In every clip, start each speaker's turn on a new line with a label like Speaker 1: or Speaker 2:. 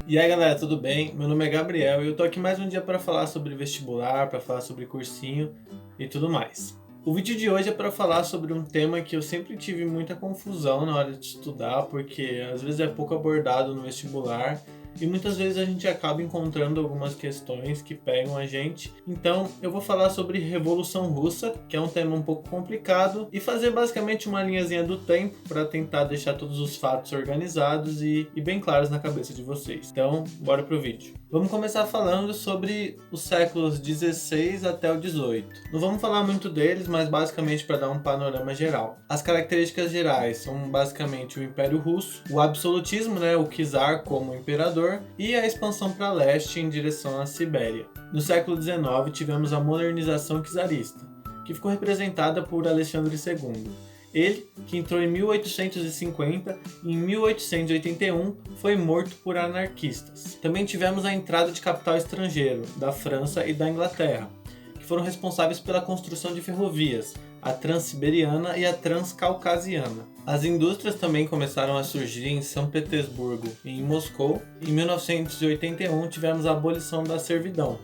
Speaker 1: E aí galera, tudo bem? Meu nome é Gabriel e eu tô aqui mais um dia para falar sobre vestibular, para falar sobre cursinho e tudo mais. O vídeo de hoje é para falar sobre um tema que eu sempre tive muita confusão na hora de estudar, porque às vezes é pouco abordado no vestibular e muitas vezes a gente acaba encontrando algumas questões que pegam a gente. Então eu vou falar sobre Revolução Russa, que é um tema um pouco complicado, e fazer basicamente uma linhazinha do tempo para tentar deixar todos os fatos organizados e bem claros na cabeça de vocês. Então, bora pro vídeo. Vamos começar falando sobre os séculos 16 até o 18. Não vamos falar muito deles, mas basicamente para dar um panorama geral. As características gerais são basicamente o Império Russo, o absolutismo, o czar como imperador, e a expansão para leste em direção à Sibéria. No século XIX tivemos a modernização czarista, que ficou representada por Alexandre II. Ele, que entrou em 1850 e em 1881 foi morto por anarquistas. Também tivemos a entrada de capital estrangeiro, da França e da Inglaterra, que foram responsáveis pela construção de ferrovias, a Transiberiana e a Transcaucasiana. As indústrias também começaram a surgir em São Petersburgo e em Moscou. Em 1981 tivemos a abolição da servidão.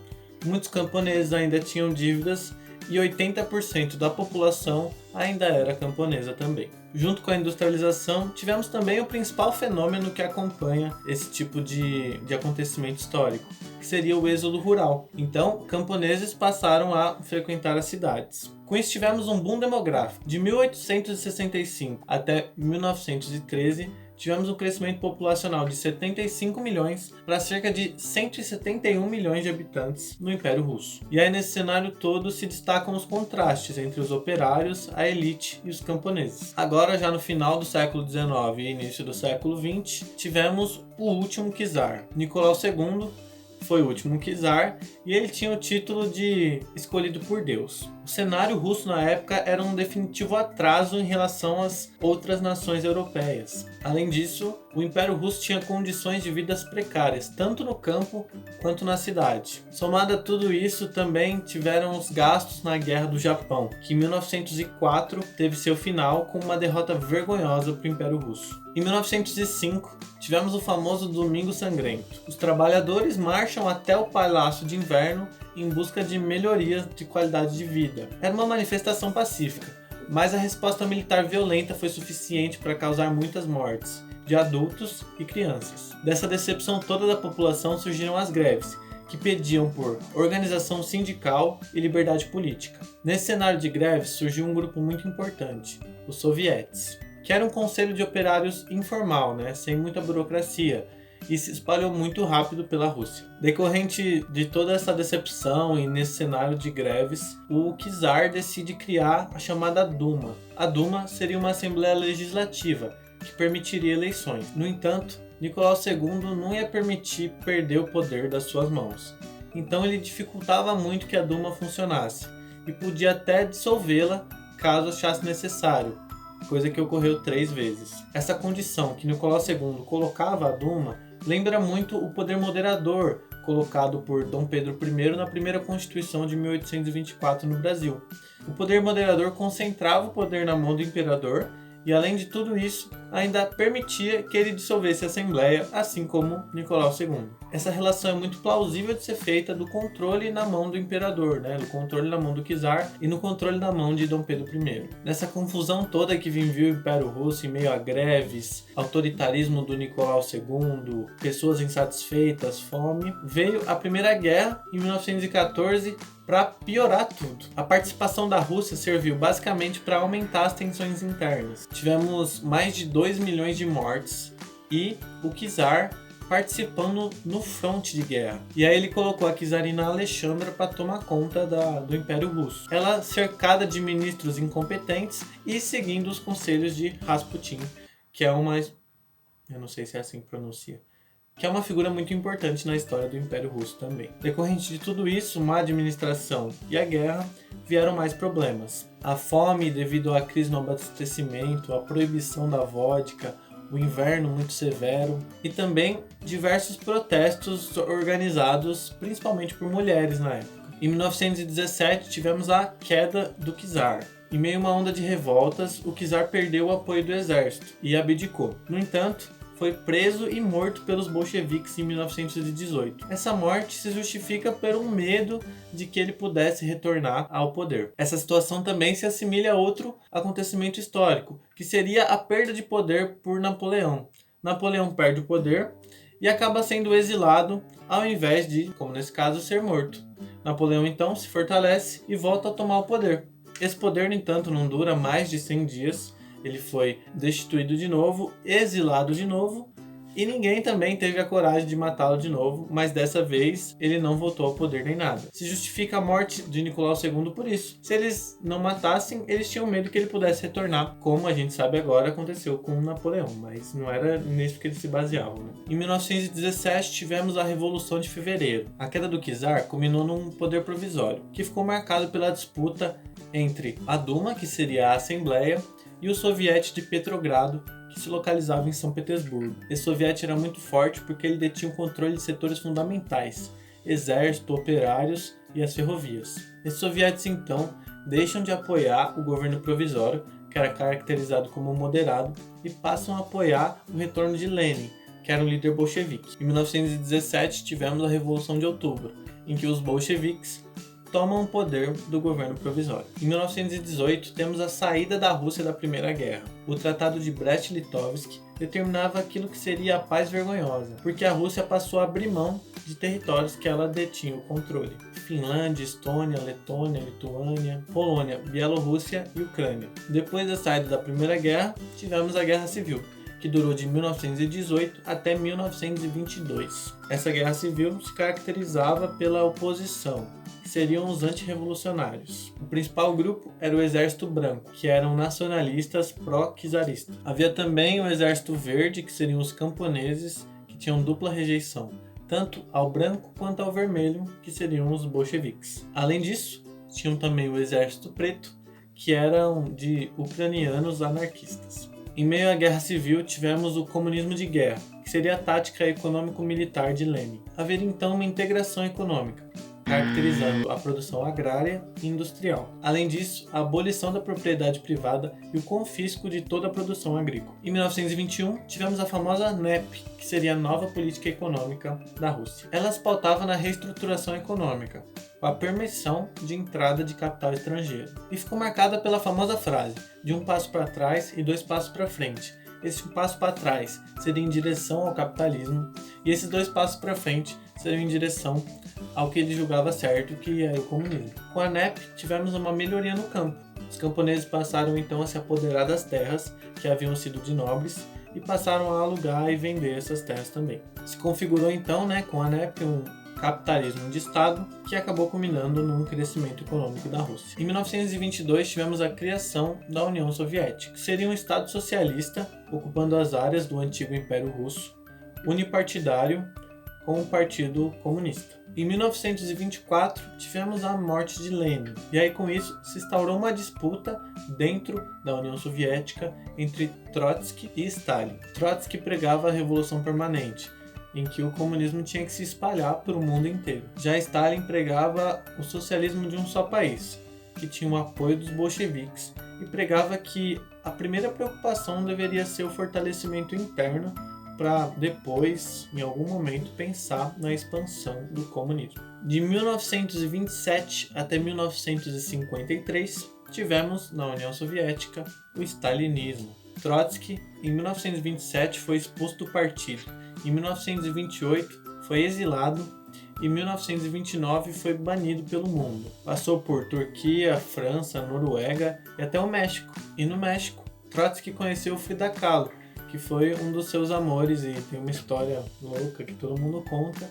Speaker 1: Muitos camponeses ainda tinham dívidas e 80% da população ainda era camponesa também. Junto com a industrialização, tivemos também o principal fenômeno que acompanha esse tipo de acontecimento histórico, que seria o êxodo rural. Então, camponeses passaram a frequentar as cidades. Com isso, tivemos um boom demográfico. De 1865 até 1913, tivemos um crescimento populacional de 75 milhões para cerca de 171 milhões de habitantes no Império Russo. E aí nesse cenário todo se destacam os contrastes entre os operários, a elite e os camponeses. Agora já no final do século XIX e início do século XX, tivemos o último czar. Nicolau II foi o último czar e ele tinha o título de escolhido por Deus. O cenário russo na época era um definitivo atraso em relação às outras nações europeias. Além disso, o Império Russo tinha condições de vida precárias, tanto no campo quanto na cidade. Somado a tudo isso, também tiveram os gastos na Guerra do Japão, que em 1904 teve seu final com uma derrota vergonhosa para o Império Russo. Em 1905, tivemos o famoso Domingo Sangrento. Os trabalhadores marcham até o Palácio de Inverno em busca de melhorias de qualidade de vida. Era uma manifestação pacífica, mas a resposta militar violenta foi suficiente para causar muitas mortes de adultos e crianças. Dessa decepção toda da população surgiram as greves, que pediam por organização sindical e liberdade política. Nesse cenário de greves surgiu um grupo muito importante, os sovietes, que era um conselho de operários informal, sem muita burocracia, e se espalhou muito rápido pela Rússia. Decorrente de toda essa decepção e nesse cenário de greves, o czar decide criar a chamada Duma. A Duma seria uma assembleia legislativa que permitiria eleições. No entanto, Nicolau II não ia permitir perder o poder das suas mãos. Então ele dificultava muito que a Duma funcionasse e podia até dissolvê-la caso achasse necessário, coisa que ocorreu 3 vezes. Essa condição que Nicolau II colocava a Duma lembra muito o poder moderador colocado por Dom Pedro I na primeira Constituição de 1824 no Brasil. O poder moderador concentrava o poder na mão do imperador e, além de tudo isso, ainda permitia que ele dissolvesse a Assembleia, assim como Nicolau II. Essa relação é muito plausível de ser feita do controle na mão do imperador, do controle na mão do czar e no controle na mão de Dom Pedro I. Nessa confusão toda que viveu o Império Russo em meio a greves, autoritarismo do Nicolau II, pessoas insatisfeitas, fome, veio a Primeira Guerra em 1914 para piorar tudo. A participação da Rússia serviu basicamente para aumentar as tensões internas. Tivemos mais de 2 milhões de mortes e o czar participando no fronte de guerra. E aí ele colocou a czarina Alexandra para tomar conta do Império Russo. Ela cercada de ministros incompetentes e seguindo os conselhos de Rasputin, que é uma... eu não sei se é assim que pronuncia. Que é uma figura muito importante na história do Império Russo também. Decorrente de tudo isso, má administração e a guerra, vieram mais problemas. A fome devido à crise no abastecimento, a proibição da vodka, o inverno muito severo e também diversos protestos organizados principalmente por mulheres na época. Em 1917 tivemos a queda do czar. Em meio a uma onda de revoltas, o czar perdeu o apoio do exército e abdicou. No entanto, foi preso e morto pelos bolcheviques em 1918. Essa morte se justifica por um medo de que ele pudesse retornar ao poder. Essa situação também se assemelha a outro acontecimento histórico, que seria a perda de poder por Napoleão. Napoleão perde o poder e acaba sendo exilado ao invés de, como nesse caso, ser morto. Napoleão então se fortalece e volta a tomar o poder. Esse poder, no entanto, não dura mais de 100 dias. Ele foi destituído de novo, exilado de novo, e ninguém também teve a coragem de matá-lo de novo, mas dessa vez ele não voltou ao poder nem nada. Se justifica a morte de Nicolau II por isso. Se eles não matassem, eles tinham medo que ele pudesse retornar, como a gente sabe agora aconteceu com Napoleão, mas não era nisso que eles se baseavam, né? Em 1917 tivemos a Revolução de Fevereiro. A queda do czar culminou num poder provisório, que ficou marcado pela disputa entre a Duma, que seria a Assembleia, e o Soviete de Petrogrado, que se localizava em São Petersburgo. Esse soviete era muito forte porque ele detinha o controle de setores fundamentais, exército, operários e as ferrovias. Esses sovietes então deixam de apoiar o governo provisório, que era caracterizado como moderado, e passam a apoiar o retorno de Lenin, que era um líder bolchevique. Em 1917 tivemos a Revolução de Outubro, em que os bolcheviques tomam o poder do governo provisório. Em 1918, temos a saída da Rússia da Primeira Guerra. O Tratado de Brest-Litovsk determinava aquilo que seria a paz vergonhosa, porque a Rússia passou a abrir mão de territórios que ela detinha o controle. Finlândia, Estônia, Letônia, Lituânia, Polônia, Bielorrússia e Ucrânia. Depois da saída da Primeira Guerra, tivemos a Guerra Civil, que durou de 1918 até 1922. Essa guerra civil se caracterizava pela oposição, que seriam os antirrevolucionários. O principal grupo era o Exército Branco, que eram nacionalistas pró-czaristas. Havia também o Exército Verde, que seriam os camponeses, que tinham dupla rejeição, tanto ao branco quanto ao vermelho, que seriam os bolcheviques. Além disso, tinham também o Exército Preto, que eram de ucranianos anarquistas. Em meio à Guerra Civil, tivemos o comunismo de guerra, que seria a tática econômico-militar de Lenin. Haveria então uma integração econômica, caracterizando a produção agrária e industrial. Além disso, a abolição da propriedade privada e o confisco de toda a produção agrícola. Em 1921, tivemos a famosa NEP, que seria a nova política econômica da Rússia. Ela se pautava na reestruturação econômica, com a permissão de entrada de capital estrangeiro. E ficou marcada pela famosa frase, de um passo para trás e dois passos para frente. Esse passo para trás seria em direção ao capitalismo, e esses dois passos para frente seriam em direção ao que ele julgava certo, que é o comunismo. Com a NEP, tivemos uma melhoria no campo. Os camponeses passaram então a se apoderar das terras que haviam sido de nobres e passaram a alugar e vender essas terras também. Se configurou então, com a NEP, um capitalismo de Estado que acabou culminando num crescimento econômico da Rússia. Em 1922 tivemos a criação da União Soviética, que seria um Estado socialista ocupando as áreas do antigo Império Russo, unipartidário com o Partido Comunista. Em 1924 tivemos a morte de Lenin, e aí com isso se instaurou uma disputa dentro da União Soviética entre Trotsky e Stalin. Trotsky pregava a revolução permanente, em que o comunismo tinha que se espalhar para o mundo inteiro. Já Stalin pregava o socialismo de um só país, que tinha o apoio dos bolcheviques, e pregava que a primeira preocupação deveria ser o fortalecimento interno para depois, em algum momento, pensar na expansão do comunismo. De 1927 até 1953, tivemos na União Soviética o stalinismo. Trotsky, em 1927, foi expulso do partido. Em 1928, foi exilado. Em 1929, foi banido pelo mundo. Passou por Turquia, França, Noruega e até o México. E no México, Trotsky conheceu Frida Kahlo, que foi um dos seus amores, e tem uma história louca que todo mundo conta,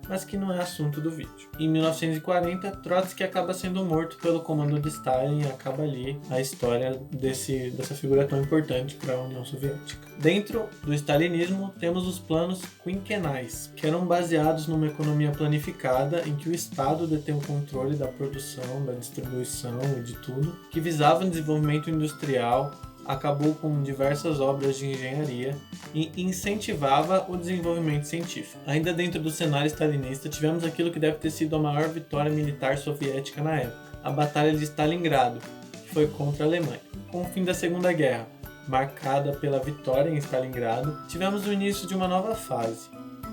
Speaker 1: mas que não é assunto do vídeo. Em 1940, Trotsky acaba sendo morto pelo comando de Stalin, e acaba ali a história dessa figura tão importante para a União Soviética. Dentro do stalinismo, temos os planos quinquenais, que eram baseados numa economia planificada em que o Estado detém o controle da produção, da distribuição e de tudo, que visava o desenvolvimento industrial, acabou com diversas obras de engenharia e incentivava o desenvolvimento científico. Ainda dentro do cenário stalinista, tivemos aquilo que deve ter sido a maior vitória militar soviética na época, a Batalha de Stalingrado, que foi contra a Alemanha. Com o fim da Segunda Guerra, marcada pela vitória em Stalingrado, tivemos o início de uma nova fase,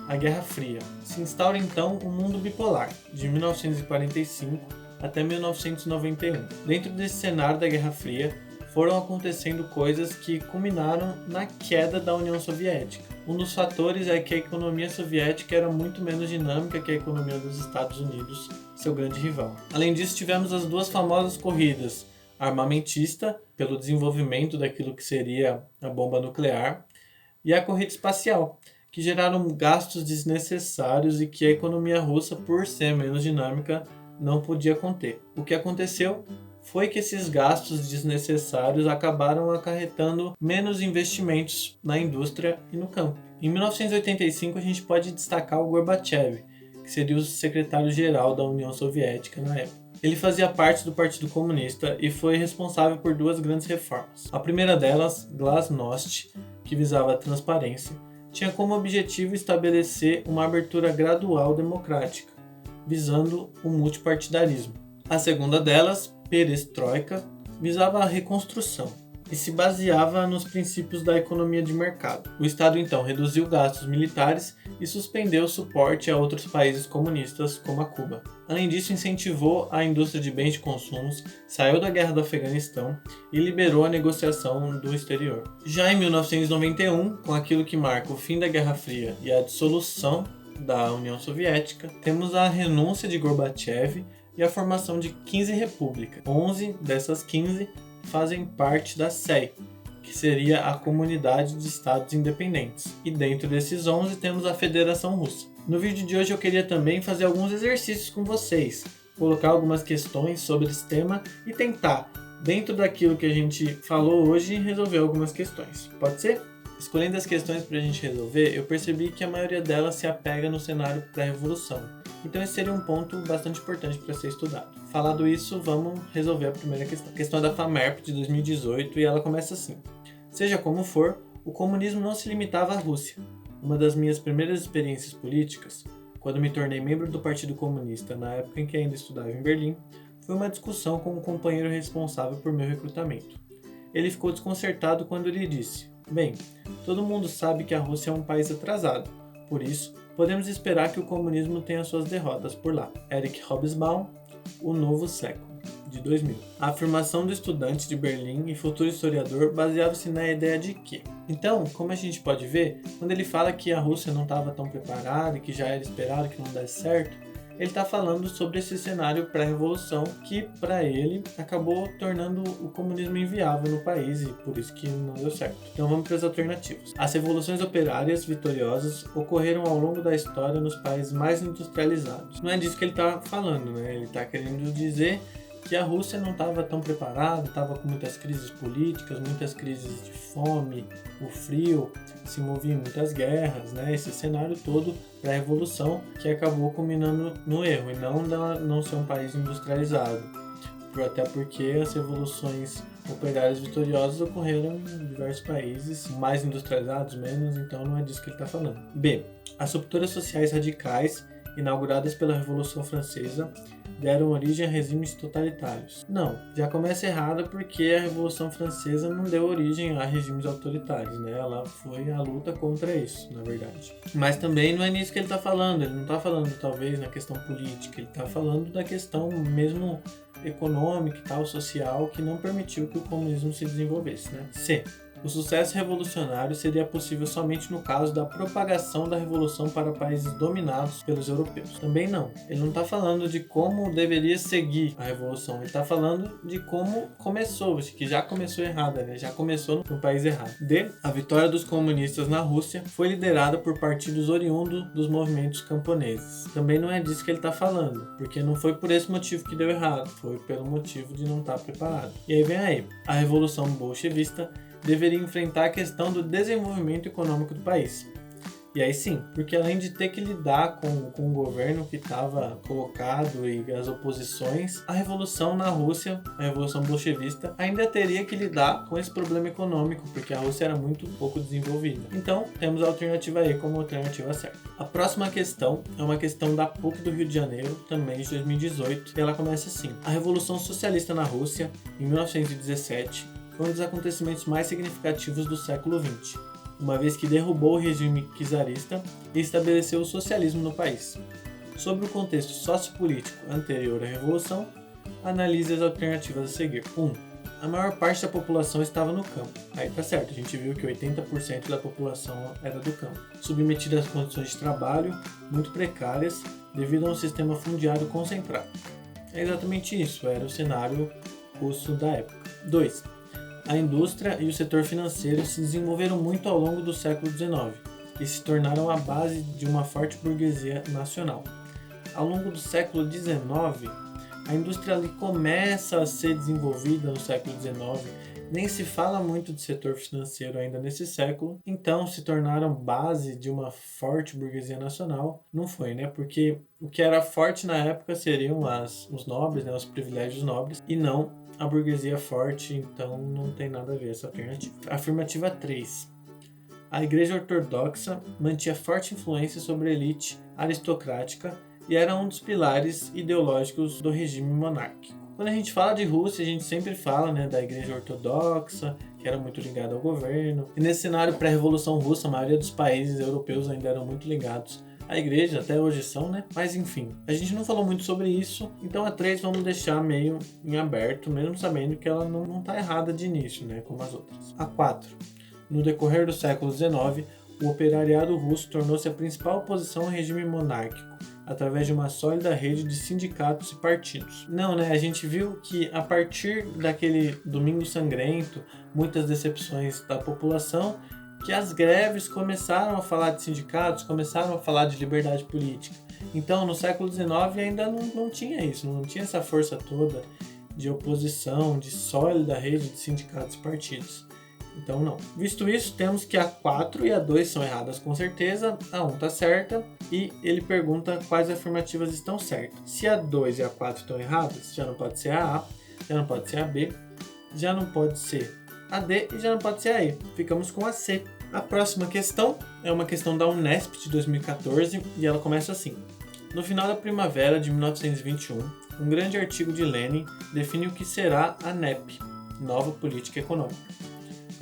Speaker 1: a Guerra Fria. Se instaura então um mundo bipolar, de 1945 até 1991. Dentro desse cenário da Guerra Fria, foram acontecendo coisas que culminaram na queda da União Soviética. Um dos fatores é que a economia soviética era muito menos dinâmica que a economia dos Estados Unidos, seu grande rival. Além disso, tivemos as duas famosas corridas, a armamentista, pelo desenvolvimento daquilo que seria a bomba nuclear, e a corrida espacial, que geraram gastos desnecessários e que a economia russa, por ser menos dinâmica, não podia conter. O que aconteceu foi que esses gastos desnecessários acabaram acarretando menos investimentos na indústria e no campo. Em 1985 a gente pode destacar o Gorbachev, que seria o secretário-geral da União Soviética na época. Ele fazia parte do Partido Comunista e foi responsável por duas grandes reformas. A primeira delas, Glasnost, que visava a transparência, tinha como objetivo estabelecer uma abertura gradual democrática, visando o multipartidarismo. A segunda delas, Perestroika, visava a reconstrução e se baseava nos princípios da economia de mercado. O Estado então reduziu gastos militares e suspendeu o suporte a outros países comunistas, como a Cuba. Além disso, incentivou a indústria de bens de consumo, saiu da guerra do Afeganistão e liberou a negociação do exterior. Já em 1991, com aquilo que marca o fim da Guerra Fria e a dissolução da União Soviética, temos a renúncia de Gorbachev e a formação de 15 repúblicas. 11 dessas 15 fazem parte da CEI, que seria a Comunidade de Estados Independentes. E dentro desses 11 temos a Federação Russa. No vídeo de hoje eu queria também fazer alguns exercícios com vocês, colocar algumas questões sobre esse tema e tentar, dentro daquilo que a gente falou hoje, resolver algumas questões. Pode ser? Escolhendo as questões para a gente resolver, eu percebi que a maioria delas se apega no cenário pré-revolução. Então esse seria um ponto bastante importante para ser estudado. Falado isso, vamos resolver a primeira questão. A questão é da FAMERP de 2018 e ela começa assim. Seja como for, o comunismo não se limitava à Rússia. Uma das minhas primeiras experiências políticas, quando me tornei membro do Partido Comunista na época em que ainda estudava em Berlim, foi uma discussão com um companheiro responsável por meu recrutamento. Ele ficou desconcertado quando lhe disse: "Bem, todo mundo sabe que a Rússia é um país atrasado, por isso, podemos esperar que o comunismo tenha suas derrotas por lá." Eric Hobsbawm, O Novo Século, de 2000. A afirmação do estudante de Berlim e futuro historiador baseava-se na ideia de que... Então, como a gente pode ver, quando ele fala que a Rússia não estava tão preparada e que já era esperado que não desse certo, ele está falando sobre esse cenário pré-revolução que, para ele, acabou tornando o comunismo inviável no país e por isso que não deu certo. Então vamos para as alternativas. As revoluções operárias vitoriosas ocorreram ao longo da história nos países mais industrializados. Não é disso que ele está falando, né? Ele está querendo dizer que a Rússia não estava tão preparada, estava com muitas crises políticas, muitas crises de fome, o frio, se movia em muitas guerras, né? Esse cenário todo pré-revolução que acabou culminando no erro, e não ser um país industrializado. Até porque as revoluções operárias vitoriosas ocorreram em diversos países, mais industrializados, menos, então não é disso que ele está falando. B. As rupturas sociais radicais inauguradas pela Revolução Francesa deram origem a regimes totalitários. Não, já começa errado porque a Revolução Francesa não deu origem a regimes autoritários, né? Ela foi a luta contra isso, na verdade. Mas também não é nisso que ele está falando, ele não está falando talvez na questão política, ele está falando da questão mesmo econômica e tal, social, que não permitiu que o comunismo se desenvolvesse, né? C. O sucesso revolucionário seria possível somente no caso da propagação da revolução para países dominados pelos europeus. Também não. Ele não está falando de como deveria seguir a revolução, ele está falando de como começou, que já começou errada, né? Já começou no país errado. D. A vitória dos comunistas na Rússia foi liderada por partidos oriundos dos movimentos camponeses. Também não é disso que ele está falando, porque não foi por esse motivo que deu errado, foi pelo motivo de não estar preparado. E aí vem aí, a revolução bolchevista deveria enfrentar a questão do desenvolvimento econômico do país. E aí sim, porque além de ter que lidar com o governo que estava colocado e as oposições, a revolução na Rússia, a revolução bolchevista, ainda teria que lidar com esse problema econômico, porque a Rússia era muito pouco desenvolvida. Então, temos a alternativa E como alternativa certa. A próxima questão é uma questão da PUC do Rio de Janeiro, também de 2018, e ela começa assim. A Revolução Socialista na Rússia, em 1917, foi um dos acontecimentos mais significativos do século XX, uma vez que derrubou o regime czarista e estabeleceu o socialismo no país. Sobre o contexto sociopolítico anterior à Revolução, analise as alternativas a seguir. 1. A maior parte da população estava no campo. Aí tá certo, a gente viu que 80% da população era do campo, submetida a condições de trabalho muito precárias devido a um sistema fundiário concentrado. É exatamente isso, era o cenário russo da época. 2. A indústria e o setor financeiro se desenvolveram muito ao longo do século XIX e se tornaram a base de uma forte burguesia nacional. Ao longo do século XIX, a indústria ali começa a ser desenvolvida no século XIX, nem se fala muito de setor financeiro ainda nesse século, então se tornaram base de uma forte burguesia nacional. Não foi, né? Porque o que era forte na época seriam os nobres, né? Os privilégios nobres, e não a burguesia forte, então não tem nada a ver essa alternativa. Afirmativa 3. A Igreja Ortodoxa mantinha forte influência sobre a elite aristocrática e era um dos pilares ideológicos do regime monárquico. Quando a gente fala de Rússia, a gente sempre fala, né, da Igreja Ortodoxa, que era muito ligada ao governo. E nesse cenário pré-revolução russa, a maioria dos países europeus ainda eram muito ligados à igreja, até hoje são, né? Mas enfim, a gente não falou muito sobre isso, então a 3 vamos deixar meio em aberto, mesmo sabendo que ela não está errada de início, né, como as outras. A 4. No decorrer do século XIX, o operariado russo tornou-se a principal oposição ao regime monárquico, através de uma sólida rede de sindicatos e partidos. Não, né? A gente viu que a partir daquele Domingo Sangrento, muitas decepções da população, que as greves começaram a falar de sindicatos, começaram a falar de liberdade política. Então, no século XIX ainda não tinha isso, não tinha essa força toda de oposição, de sólida rede de sindicatos e partidos. Então não. Visto isso, temos que a 4 e a 2 são erradas com certeza, a 1 está certa, e ele pergunta quais afirmativas estão certas. Se a 2 e a 4 estão erradas, já não pode ser a A, já não pode ser a B, já não pode ser a D e já não pode ser a E. Ficamos com a C. A próxima questão é uma questão da Unesp de 2014 e ela começa assim. No final da primavera de 1921, um grande artigo de Lenin define o que será a NEP, Nova Política Econômica.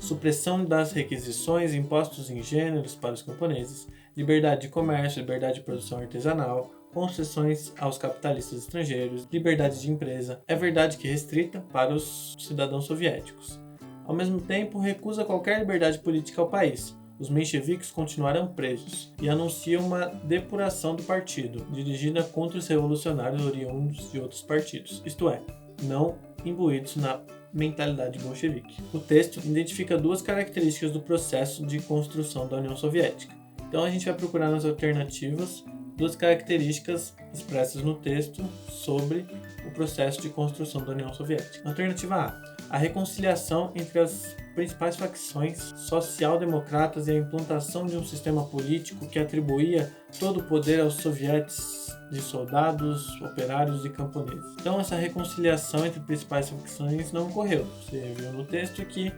Speaker 1: Supressão das requisições impostos em gêneros para os camponeses, liberdade de comércio, liberdade de produção artesanal, concessões aos capitalistas estrangeiros, liberdade de empresa, é verdade que restrita para os cidadãos soviéticos. Ao mesmo tempo, recusa qualquer liberdade política ao país. Os mencheviques continuarão presos e anuncia uma depuração do partido, dirigida contra os revolucionários oriundos de outros partidos, isto é, não imbuídos na mentalidade bolchevique. O texto identifica duas características do processo de construção da União Soviética. Então a gente vai procurar nas alternativas duas características expressas no texto sobre o processo de construção da União Soviética. Alternativa A reconciliação entre as principais facções social-democratas e a implantação de um sistema político que atribuía todo o poder aos sovietes de soldados, operários e camponeses. Então essa reconciliação entre principais facções não ocorreu. Você viu no texto que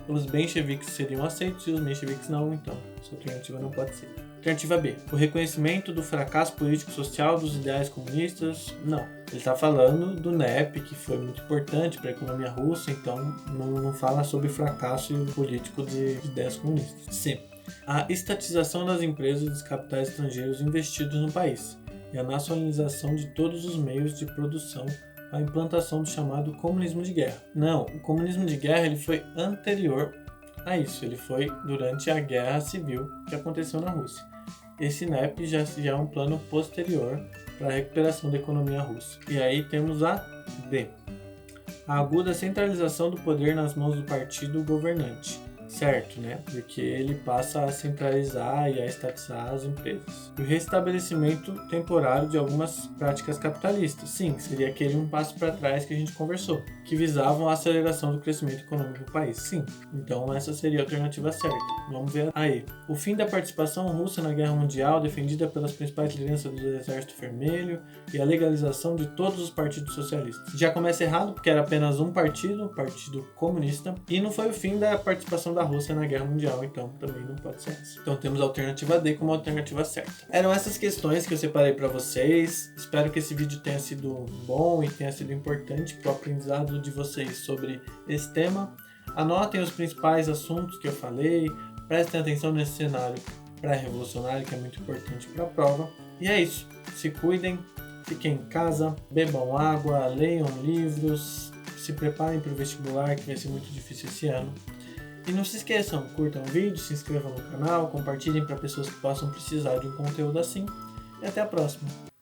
Speaker 1: os mencheviques seriam aceitos e os mencheviques não, então essa alternativa não pode ser. Alternativa B. O reconhecimento do fracasso político-social dos ideais comunistas? Não. Ele está falando do NEP, que foi muito importante para a economia russa, então não fala sobre fracasso político de ideias comunistas. C. A estatização das empresas e dos capitais estrangeiros investidos no país e a nacionalização de todos os meios de produção, a implantação do chamado comunismo de guerra. Não, o comunismo de guerra ele foi anterior a isso, ele foi durante a guerra civil que aconteceu na Rússia. Esse NEP já é um plano posterior para a recuperação da economia russa. E aí temos a D. A aguda centralização do poder nas mãos do partido governante. Certo, né? Porque ele passa a centralizar e a estatizar as empresas. E o restabelecimento temporário de algumas práticas capitalistas. Sim, seria aquele um passo para trás que a gente conversou, que visavam a aceleração do crescimento econômico do país. Sim, então essa seria a alternativa certa. Vamos ver aí. O fim da participação russa na Guerra Mundial, defendida pelas principais lideranças do Exército Vermelho, e a legalização de todos os partidos socialistas. Já começa errado, porque era apenas um partido, o Partido Comunista, e não foi o fim da participação da Rússia na Guerra Mundial, então também não pode ser essa. Então temos a alternativa D como a alternativa certa. Eram essas questões que eu separei para vocês. Espero que esse vídeo tenha sido bom e tenha sido importante para o aprendizado de vocês sobre esse tema. Anotem os principais assuntos que eu falei, prestem atenção nesse cenário pré-revolucionário que é muito importante para a prova. E é isso, se cuidem, fiquem em casa, bebam água, leiam livros, se preparem para o vestibular que vai ser muito difícil esse ano. E não se esqueçam, curtam o vídeo, se inscrevam no canal, compartilhem para pessoas que possam precisar de um conteúdo assim. E até a próxima!